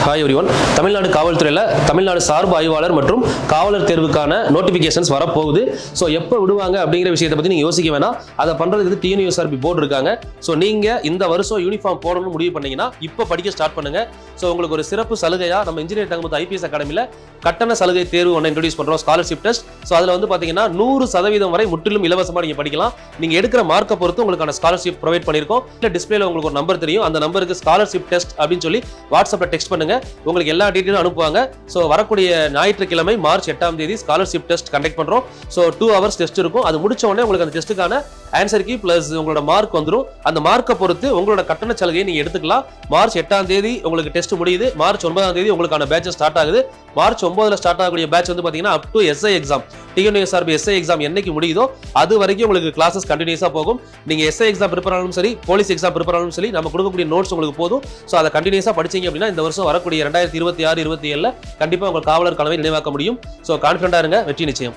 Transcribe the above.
Hi everyone. Tamil Nadu காவல்துறையில் தமிழ்நாடு சார்பு ஆய்வாளர் மற்றும் காவலர் தேர்வுக்கான நோட்டிஃபிகேஷன்ஸ் வரப்போகுது. ஸோ எப்போ விடுவாங்க அப்படிங்கிற விஷயத்தை பற்றி நீங்கள் யோசிக்க வேணாம். அதை பண்ணுறதுக்கு டிஎன்யூஎஸ்ஆர்பி போர்டு இருக்காங்க. ஸோ நீங்கள் இந்த வருஷம் யூனிஃபார்ம் போடணும்னு முடிவு பண்ணீங்கன்னா இப்போ படிக்க ஸ்டார்ட் பண்ணுங்க. ஸோ உங்களுக்கு ஒரு சிறப்பு சலுகையாக நம்ம இன்ஜினியர் தங்கமுத்து ஐபிஎஸ் அகாடமியில் கட்டண சலுகை தேர்வு ஒன்று இன்ட்ரோடியூஸ் பண்ணுறோம், ஸ்காலர்ஷிப் டெஸ்ட். ஸோ அதில் வந்து பார்த்தீங்கன்னா 100% வரை முற்றிலும் இலவசமாக நீங்கள் படிக்கலாம். நீங்கள் எடுக்கிற மார்க்கை பொறுத்து உங்களுக்கான ஸ்காலர்ஷிப் ப்ரொவைட் பண்ணியிருக்கோம். இல்லை டிஸ்பிளேல உங்களுக்கு ஒரு நம்பர் தெரியும், அந்த நம்பருக்கு ஸ்காலர்ஷிப் டெஸ்ட் அப்படின்னு சொல்லி வாட்ஸ்அப்பில் டெக்ஸ்ட் பண்ணுங்க. உங்களுக்கு எல்லா டீட்டெயிலும் அனுப்புவாங்க. ஸோ வரக்கூடிய ஞாயிற்றுக்கிழமை மார்ச் 8ஆம் தேதி ஸ்காலர்ஷிப் டெஸ்ட் கண்டக்ட் பண்றோம். ஸோ 2 hours டெஸ்ட் இருக்கும். அது முடிச்ச உடனே உங்களுக்கு அந்த டெஸ்ட்டுக்கான ஆன்சர் கீ பிளஸ் உங்களோட மார்க் வந்துடும். அந்த மார்க்கை பொறுத்து உங்களோட கட்டண சலுகையை நீங்க எடுத்துக்கலாம். மார்ச் 8ஆம் தேதி உங்களுக்கு டெஸ்ட் முடியுது. மார்ச் 9ஆம் தேதி உங்களுக்கான பேட்ச் ஸ்டார்ட் ஆகுது. மார்ச் 9ல ஸ்டார்ட் ஆகக்கூடிய பேட்ச் வந்து பாத்தீங்கன்னா up to SI exam, TNUSRB SI exam என்னைக்கு முடியுதோ அது வரைக்கும் உங்களுக்கு கிளாஸஸ் கண்டினியூஸா போகும். நீங்க எஸ்ஐ எக்ஸாம் ப்ரிப்பேர் ஆனாலும் சரி, போலீஸ் எக்ஸாம் ப்ரிப்பேர் ஆனாலும் சரி, நம்ம கொடுக்கக்கூடிய நோட்ஸ் உங்களுக்கு போதும். ஸோ அதை கண்டினியூஸா படிச்சீங்க அப்படின்னா இந்த வருஷம் வரக்கூடிய 2026-27 கண்டிப்பா உங்கள் காவலர் கனவை நினைவாக்க முடியும். ஸோ கான்ஃபிடண்டா இருங்க, வெற்றி நிச்சயம்.